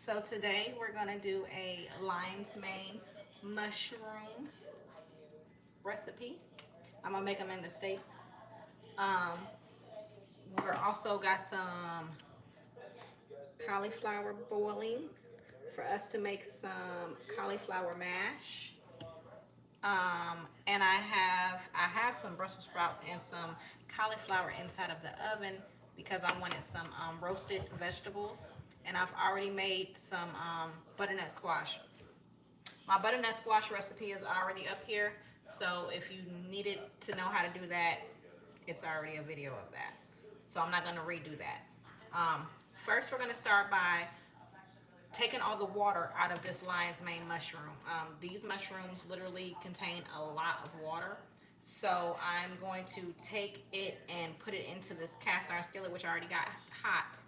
So today we're gonna do a lion's mane mushroom recipe. I'm gonna make them into steaks. Um, we're also got some cauliflower boiling for us to make some cauliflower mash. And I have some Brussels sprouts and some cauliflower inside of the oven because I wanted some roasted vegetables. And I've already made some butternut squash. My butternut squash recipe is already up here, so if you needed to know how to do that, it's already a video of that. So I'm not going to redo that. First, we're going to start by taking all the water out of this lion's mane mushroom. These mushrooms literally contain a lot of water. So I'm going to take it and put it into this cast iron skillet, which I already got hot,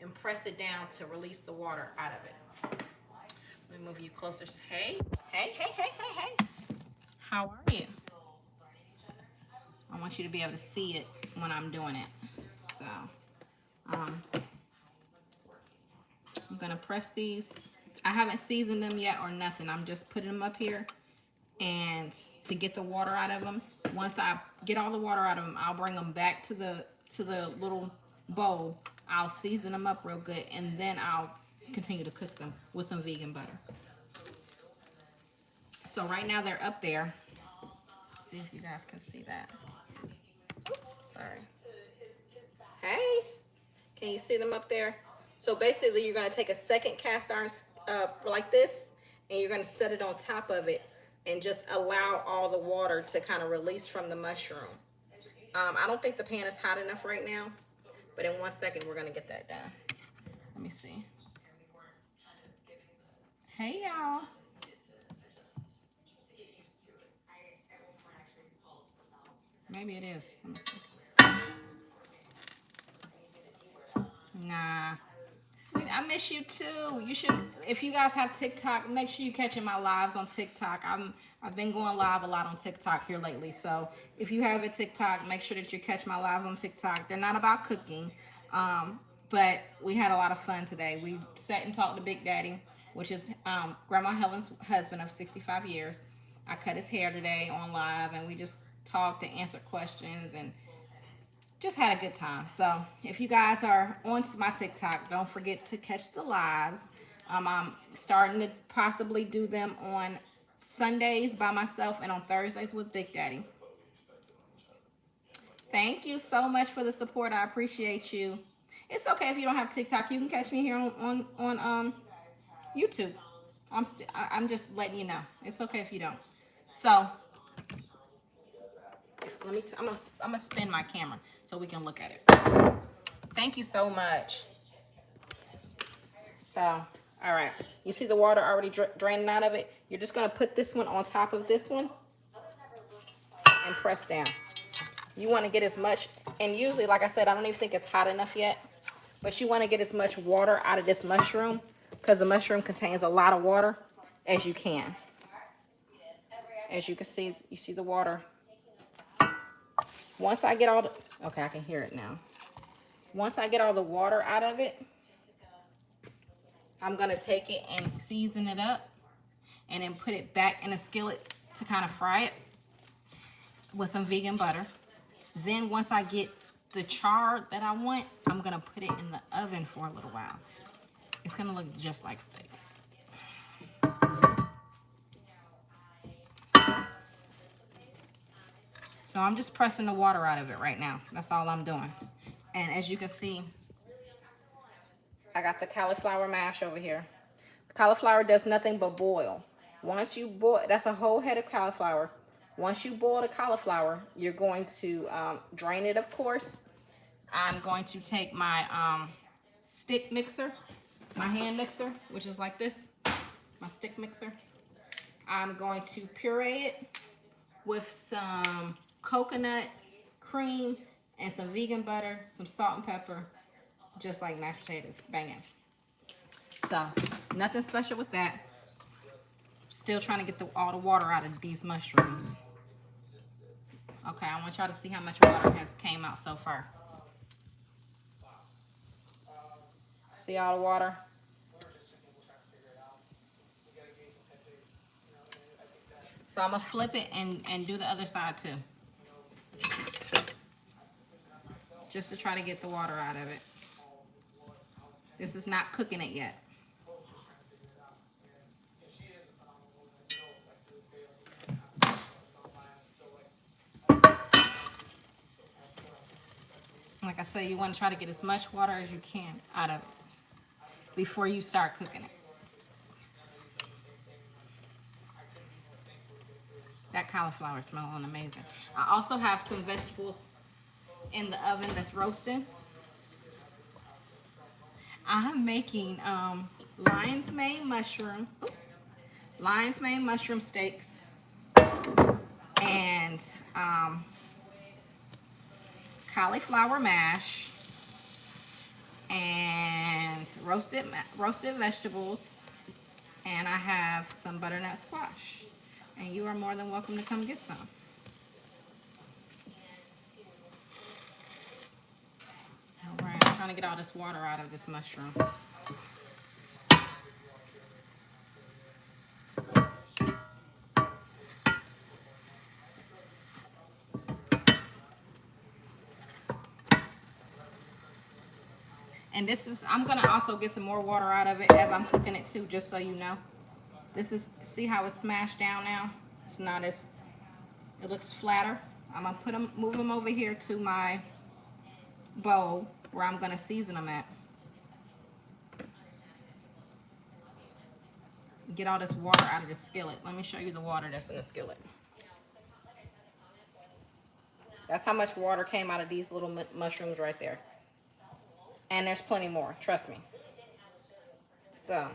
and press it down to release the water out of it. Let me move you closer. Hey, hey, hey, hey, hey, hey. How are you? I want you to be able to see it when I'm doing it. So, I'm gonna press these. I haven't seasoned them yet or nothing. I'm just putting them up here and to get the water out of them. Once I get all the water out of them, I'll bring them back to the little bowl. I'll season them up real good, and then I'll continue to cook them with some vegan butter. So right now they're up there. Let's see if you guys can see that. Sorry. Hey, can you see them up there? So basically you're gonna take a second cast iron like this, and you're gonna set it on top of it and just allow all the water to kind of release from the mushroom. I don't think the pan is hot enough right now, but in 1 second we're gonna get that done. Let me see. Hey y'all. Maybe it is. Let me see. Nah. I miss you too. You should, if you guys have TikTok, make sure you catching my lives on TikTok. I've been going live a lot on TikTok here lately. So if you have a TikTok, make sure that you catch my lives on TikTok. They're not about cooking, but we had a lot of fun today. We sat and talked to Big Daddy, which is Grandma Helen's husband of 65 years. I cut his hair today on live, and we just talked and answered questions and just had a good time. So if you guys are on my TikTok, don't forget to catch the lives. I'm starting to possibly do them on Sundays by myself and on Thursdays with Big Daddy. Thank you so much for the support. I appreciate you. It's okay if you don't have TikTok. You can catch me here on YouTube. I'm just letting you know. It's okay if you don't. So I'm gonna spin my camera so we can look at it. Thank you so much. So, all right. You see the water already draining out of it? You're just going to put this one on top of this one and press down. You want to get as much, and usually, like I said, I don't even think it's hot enough yet, but you want to get as much water out of this mushroom because the mushroom contains a lot of water as you can. As you can see, you see the water. Once I get all the, okay, I can hear it now. Once I get all the water out of it, I'm going to take it and season it up and then put it back in a skillet to kind of fry it with some vegan butter. Then once I get the char that I want, I'm going to put it in the oven for a little while. It's going to look just like steak. So I'm just pressing the water out of it right now. That's all I'm doing. And as you can see, I got the cauliflower mash over here. The cauliflower does nothing but boil. Once you boil, that's a whole head of cauliflower. Once you boil the cauliflower, you're going to drain it, of course. I'm going to take my stick mixer, my hand mixer, which is like this, my stick mixer. I'm going to puree it with some coconut cream and some vegan butter, some salt and pepper, just like mashed potatoes. Banging. So nothing special with that. Still trying to get all the water out of these mushrooms. Okay, I want y'all to see how much water has came out so far. See all the water? So I'm gonna flip it and do the other side too. Just to try to get the water out of it. This is not cooking it yet. Like I said, you want to try to get as much water as you can out of it before you start cooking it. That cauliflower is smelling amazing. I also have some vegetables in the oven that's roasting. I'm making lion's mane mushroom steaks and cauliflower mash and roasted vegetables, and I have some butternut squash, and you are more than welcome to come get some. All right, I'm trying to get all this water out of this mushroom. And this is, I'm gonna also get some more water out of it as I'm cooking it too, just so you know. This is, see how it's smashed down now? It's not as, it looks flatter. I'm gonna move them over here to my bowl where I'm gonna season them at. Get all this water out of the skillet. Let me show you the water that's in the skillet. That's how much water came out of these little mushrooms right there. And there's plenty more, trust me. So,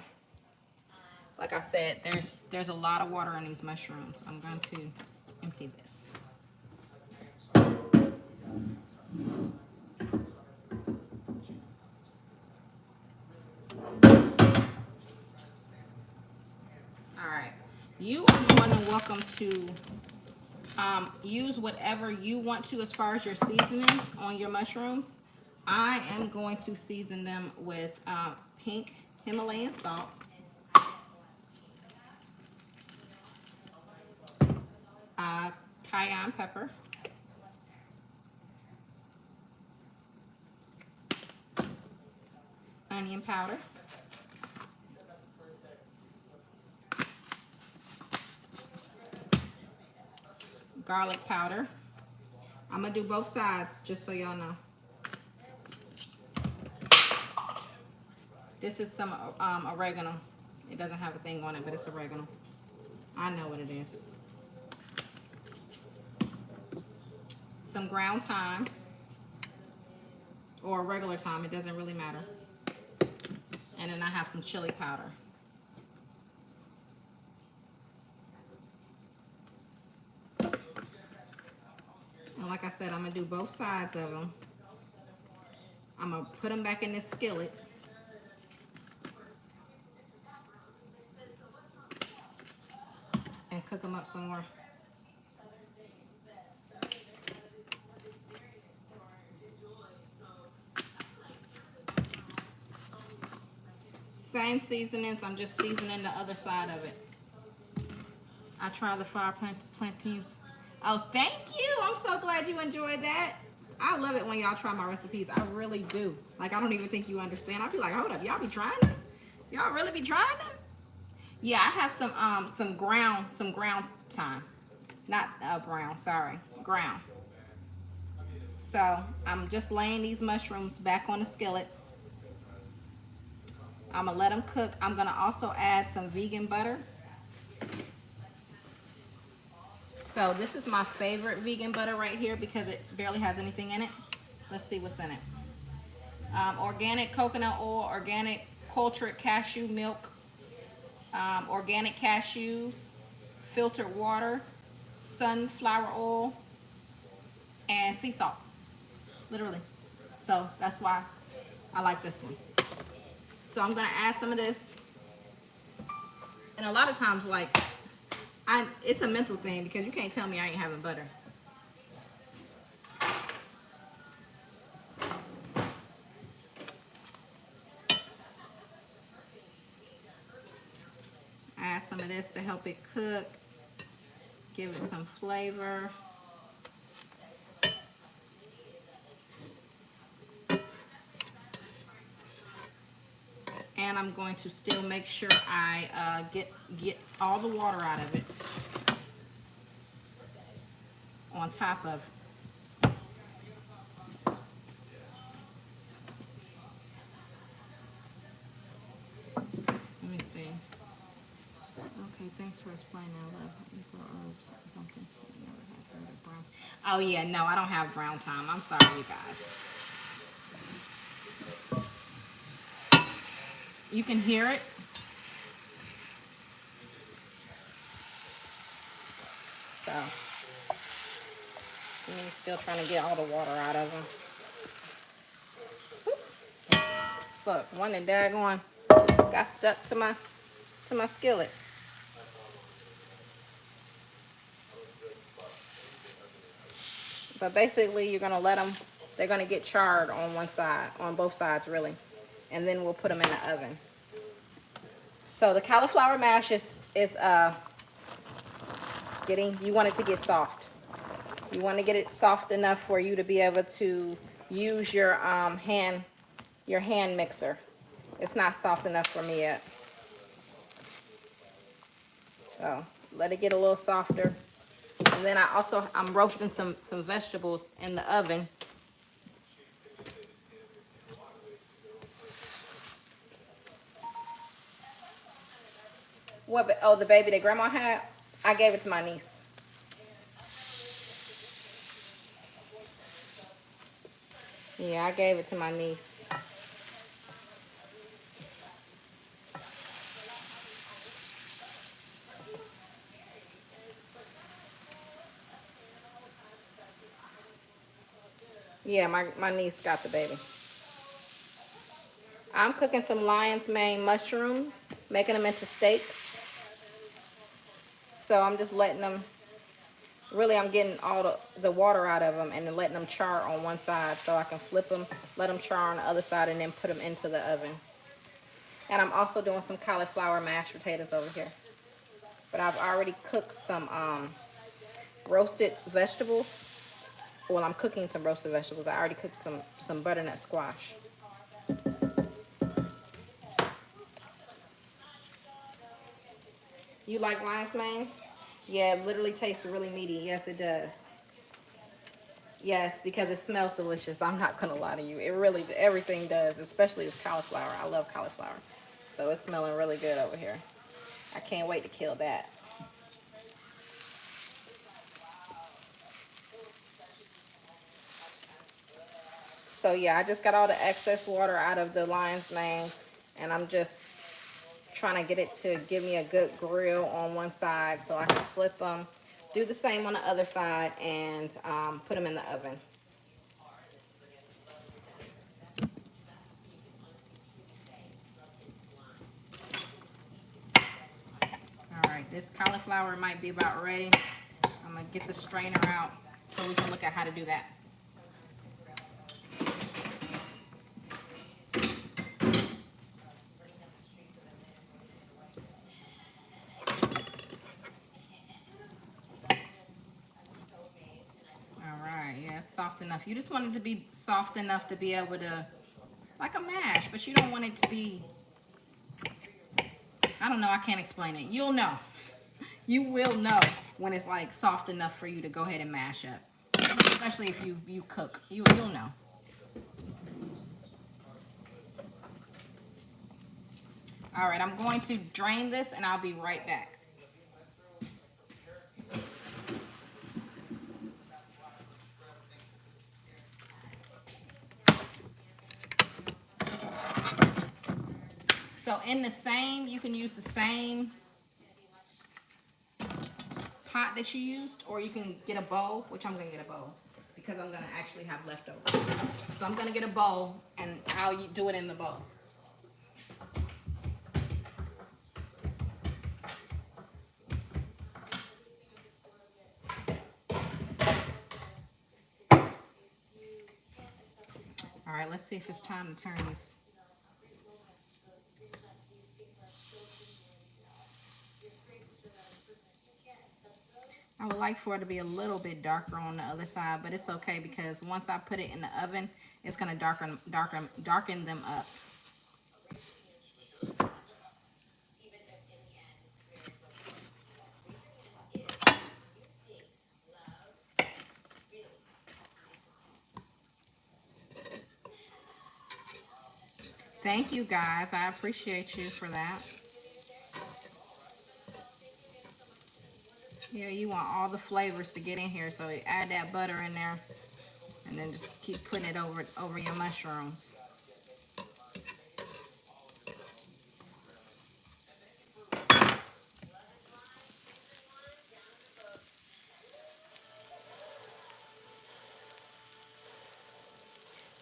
like I said, there's a lot of water in these mushrooms. I'm going to empty this. Alright. You are more than welcome to use whatever you want to as far as your seasonings on your mushrooms. I am going to season them with pink Himalayan salt, cayenne pepper, onion powder, garlic powder. I'm gonna do both sides just so y'all know. This is some oregano. It doesn't have a thing on it, but it's oregano. I know what it is. Some ground thyme, or regular thyme, it doesn't really matter. And then I have some chili powder. And like I said, I'm gonna do both sides of them. I'm gonna put them back in this skillet. And cook them up some more. Same seasonings, I'm just seasoning the other side of it. I tried the fried plantains. Oh, thank you. I'm so glad you enjoyed that. I love it when y'all try my recipes. I really do. Like, I don't even think you understand. I'll be like, hold up, y'all be trying them? Y'all really be trying them? Yeah, I have some ground thyme. Not brown, sorry, ground. So I'm just laying these mushrooms back on the skillet. I'm gonna let them cook. I'm gonna also add some vegan butter. So this is my favorite vegan butter right here because it barely has anything in it. Let's see what's in it. Organic coconut oil, organic cultured cashew milk, organic cashews, filtered water, sunflower oil, and sea salt. Literally. So that's why I like this one. So I'm gonna add some of this. And a lot of times, like, it's a mental thing because you can't tell me I ain't having butter. Add some of this to help it cook. give it some flavor. And I'm going to still make sure I get all the water out of it on top of. Let me see. Okay, thanks for explaining. I love herbs. I don't think so. I never have heard of brown. Oh yeah, no, I don't have brown thyme. I'm sorry, you guys. You can hear it. So, see me still trying to get all the water out of them. Look, one that daggone got stuck to my skillet. But basically, you're gonna let them. They're gonna get charred on one side, on both sides, really, and then we'll put them in the oven. So the cauliflower mash is getting. You want it to get soft. You want to get it soft enough for you to be able to use your hand mixer. It's not soft enough for me yet. So let it get a little softer. And then I'm roasting some vegetables in the oven. What? Oh, the baby that grandma had? I gave it to my niece. Yeah, I gave it to my niece. Yeah, my niece got the baby. I'm cooking some lion's mane mushrooms, making them into steaks. So I'm just letting them, really I'm getting all the water out of them and then letting them char on one side so I can flip them, let them char on the other side and then put them into the oven. And I'm also doing some cauliflower mashed potatoes over here. But I've already cooked some roasted vegetables. Well, I'm cooking some roasted vegetables. I already cooked some butternut squash. You like lion's mane? Yeah, it literally tastes really meaty. Yes, it does. Yes, because it smells delicious. I'm not gonna lie to you. It really, everything does, especially this cauliflower. I love cauliflower. So it's smelling really good over here. I can't wait to kill that. So yeah, I just got all the excess water out of the lion's mane, and I'm just trying to get it to give me a good grill on one side so I can flip them, do the same on the other side, and put them in the oven. All right, this cauliflower might be about ready. I'm gonna get the strainer out so we can look at how to do that. All right, yeah, it's soft enough. You just want it to be soft enough to be able to, like a mash, but you don't want it to be, I don't know, I can't explain it. You'll know. You will know when it's like soft enough for you to go ahead and mash up. Especially if you cook. You'll know. All right, I'm going to drain this and I'll be right back. So in the same, you can use the same pot that you used, or you can get a bowl, which I'm gonna get a bowl because I'm gonna actually have leftovers. So I'm gonna get a bowl and I'll do it in the bowl. All right, let's see if it's time to turn these. would like for it to be a little bit darker on the other side, but it's okay because once I put it in the oven, it's gonna darken them up. Thank you guys. I appreciate you for that. Yeah, you want all the flavors to get in here, so you add that butter in there, and then just keep putting it over your mushrooms.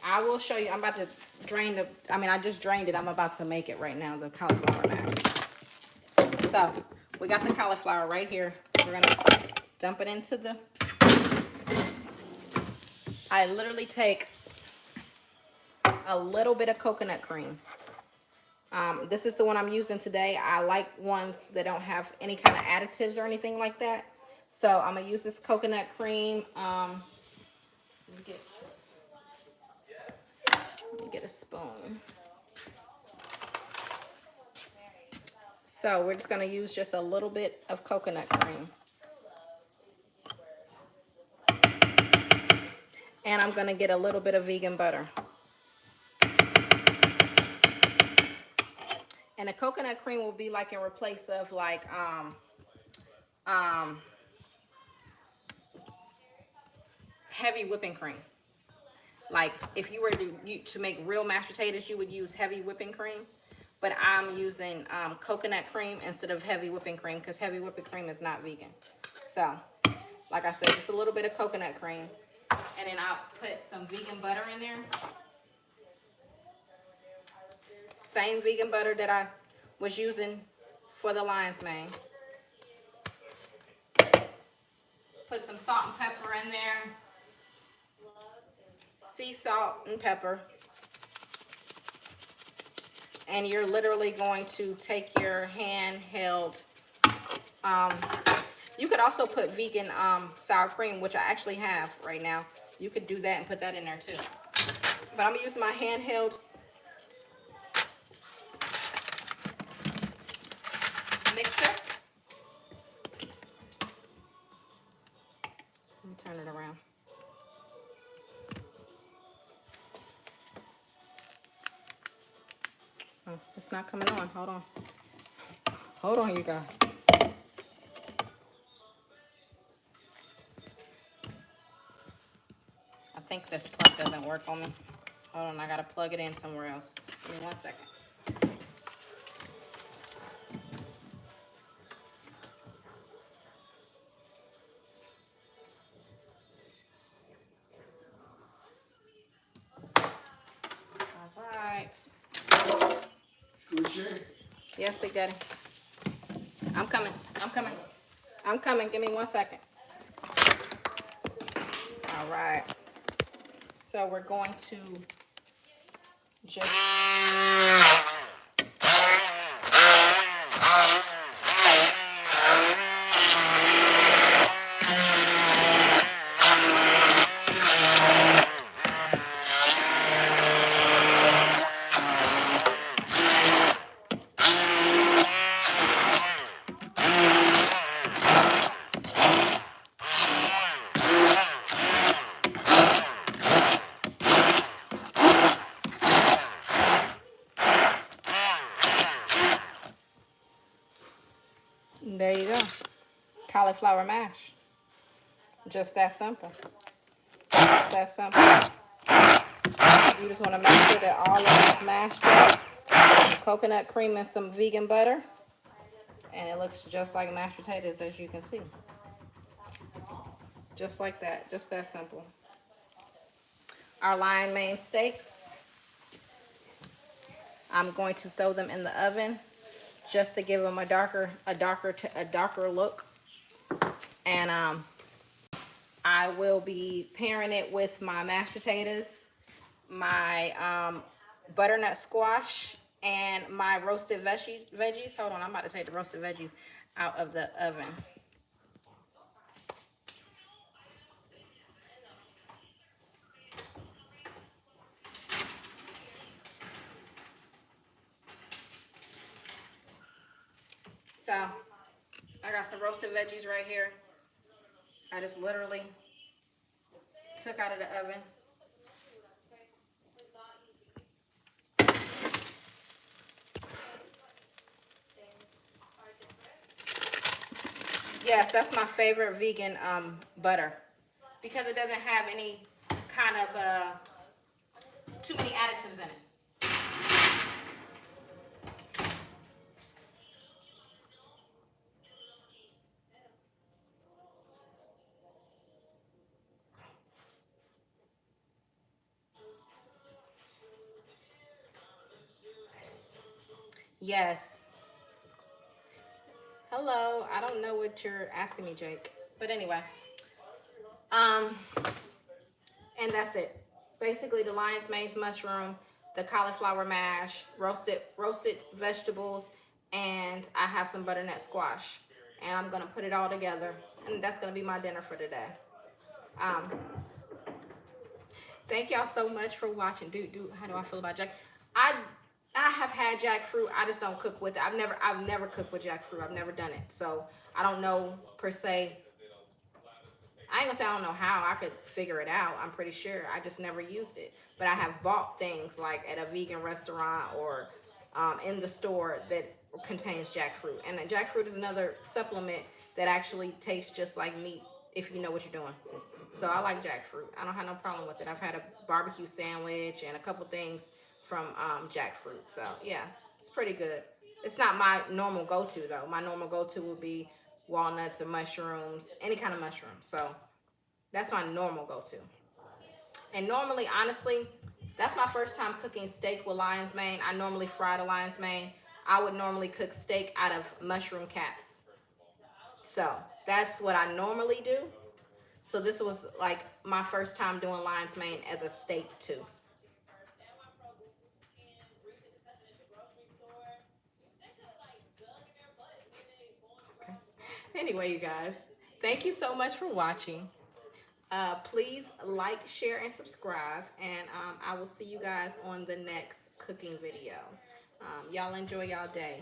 I will show you. I'm about to drain the. I mean, I just drained it. I'm about to make it right now. The cauliflower mash. So we got the cauliflower right here. We're gonna dump it into the. I literally take a little bit of coconut cream. This is the one I'm using today. I like ones that don't have any kind of additives or anything like that. So I'm gonna use this coconut cream. Let me get a spoon. So we're just gonna use just a little bit of coconut cream. And I'm gonna get a little bit of vegan butter. And the coconut cream will be like in replace of like heavy whipping cream. Like if you were to make real mashed potatoes, you would use heavy whipping cream. But I'm using coconut cream instead of heavy whipping cream because heavy whipping cream is not vegan. So, like I said, just a little bit of coconut cream. And then I'll put some vegan butter in there. Same vegan butter that I was using for the lion's mane. Put some salt and pepper in there. Sea salt and pepper. And you're literally going to take your handheld. You could also put vegan sour cream, which I actually have right now. You could do that and put that in there too. But I'm using my handheld mixer. Let me turn it around. Oh, it's not coming on. Hold on. Hold on, you guys. I think this plug doesn't work on me. Hold on, I gotta plug it in somewhere else. Give me 1 second. All right. Yes, Big Daddy. I'm coming. I'm coming. I'm coming. Give me 1 second. All right. So we're going to just there you go. Cauliflower mash. Just that simple. Just that simple. You just want to make sure that all of it's mashed up. Coconut cream and some vegan butter. And it looks just like mashed potatoes, as you can see. Just like that. Just that simple. Our lion mane steaks. I'm going to throw them in the oven just to give them a darker look. And I will be pairing it with my mashed potatoes, my butternut squash, and my roasted veggies. Hold on, I'm about to take the roasted veggies out of the oven. So I got some roasted veggies right here. I just literally took out of the oven. Yes, that's my favorite vegan butter because it doesn't have any kind of too many additives in it. Yes. Hello. I don't know what you're asking me, Jake. But anyway. Um, and that's it. Basically the lion's mane mushroom, the cauliflower mash, roasted vegetables, and I have some butternut squash. And I'm gonna put it all together. And that's gonna be my dinner for today. Um, Thank y'all so much for watching. Dude, how do I feel about jack? I I have had jackfruit. I just don't cook with it. I've never cooked with jackfruit. I've never done it. So I don't know per se. I ain't gonna say I don't know how. I could figure it out. I'm pretty sure. I just never used it. But I have bought things like at a vegan restaurant or in the store that contains jackfruit. And jackfruit is another supplement that actually tastes just like meat if you know what you're doing. So I like jackfruit. I don't have no problem with it. I've had a barbecue sandwich and a couple things from jackfruit. So yeah, it's pretty good. It's not my normal go-to though. My normal go-to would be walnuts or mushrooms, any kind of mushroom. So that's my normal go-to. And normally, honestly, that's my first time cooking steak with lion's mane. I normally fry the lion's mane. I would normally cook steak out of mushroom caps. So that's what I normally do. So this was like my first time doing lion's mane as a steak too. Okay. Anyway, you guys, thank you so much for watching. Please like, share, and subscribe. And I will see you guys on the next cooking video. Y'all enjoy y'all day.